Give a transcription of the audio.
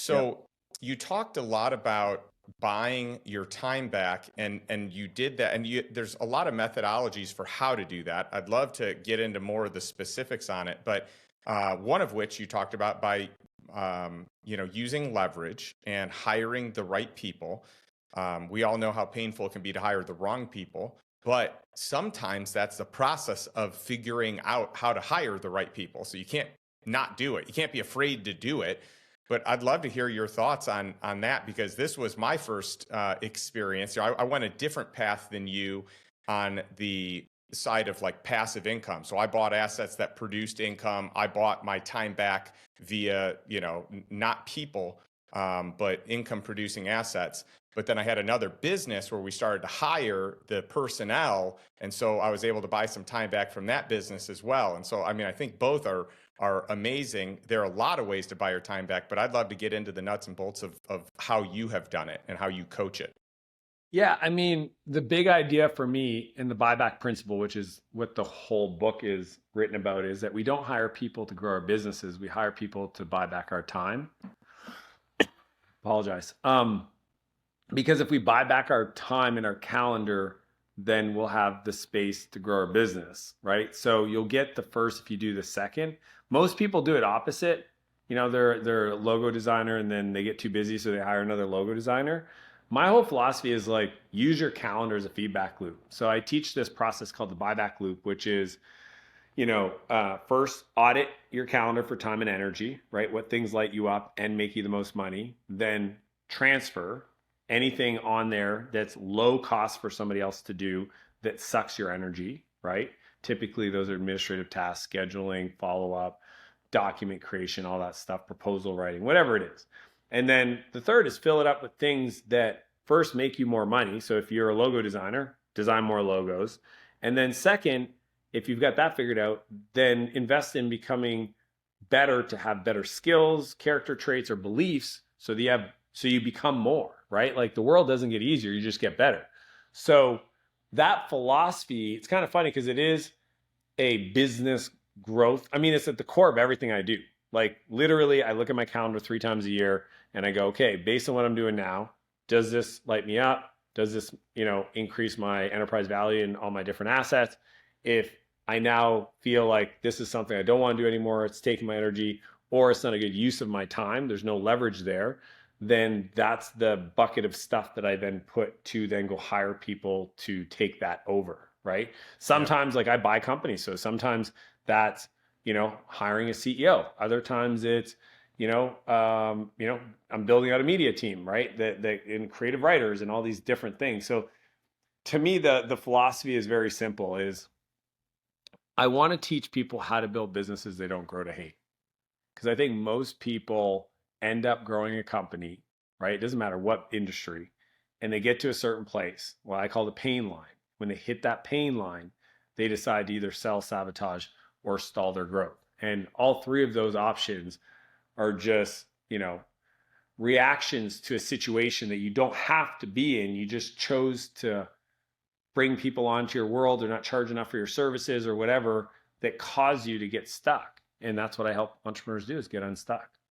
Yep. So you talked a lot about buying your time back, and you did that, and there's a lot of methodologies for how to do that. I'd love to get into more of the specifics on it, but one of which you talked about by using leverage and hiring the right people. We all know how painful it can be to hire the wrong people, but sometimes that's the process of figuring out how to hire the right people. So you can't not do it. You can't be afraid to do it. But I'd love to hear your thoughts on that, because this was my first experience. I went a different path than you on the side of like passive income. So I bought assets that produced income. I bought my time back via, not people, but income producing assets. But then I had another business where we started to hire the personnel. And so I was able to buy some time back from that business as well. And so, I mean, I think both are amazing. There are a lot of ways to buy your time back, but I'd love to get into the nuts and bolts of how you have done it and how you coach it. Yeah, I mean, the big idea for me in the buyback principle, which is what the whole book is written about, is that we don't hire people to grow our businesses. We hire people to buy back our time. Apologize. Because if we buy back our time and our calendar, then we'll have the space to grow our business, right? So you'll get the first if you do the second. Most people do it opposite. They're a logo designer and then they get too busy, so they hire another logo designer. My whole philosophy is like, use your calendar as a feedback loop. So I teach this process called the buyback loop, which is, first audit your calendar for time and energy, right? What things light you up and make you the most money. Then transfer anything on there that's low cost for somebody else to do that sucks your energy, right? Typically those are administrative tasks, scheduling, follow-up, document creation, all that stuff, proposal writing, whatever it is. And then the third is fill it up with things that first make you more money. So if you're a logo designer, design more logos. And then second, if you've got that figured out, then invest in becoming better to have better skills, character traits, or beliefs so you become more, right? Like the world doesn't get easier, you just get better. So that philosophy, it's kind of funny because it is a business growth. I mean, it's at the core of everything I do. Like literally, I look at my calendar 3 times a year and I go, okay, based on what I'm doing now, does this light me up? Does this, increase my enterprise value and all my different assets? If I now feel like this is something I don't want to do anymore, it's taking my energy, or it's not a good use of my time, there's no leverage there, then that's the bucket of stuff that I then put to then go hire people to take that over, right? Sometimes like I buy companies. So sometimes that's, hiring a CEO. Other times it's, I'm building out a media team, right? That in creative writers and all these different things. So to me, the philosophy is very simple, is I want to teach people how to build businesses they don't grow to hate. Because I think most people end up growing a company, right? It doesn't matter what industry, and they get to a certain place, what I call the pain line. When they hit that pain line, they decide to either sell, sabotage, or stall their growth. And all 3 of those options are just, reactions to a situation that you don't have to be in. You just chose to bring people onto your world or not charge enough for your services or whatever that cause you to get stuck. And that's what I help entrepreneurs do, is get unstuck.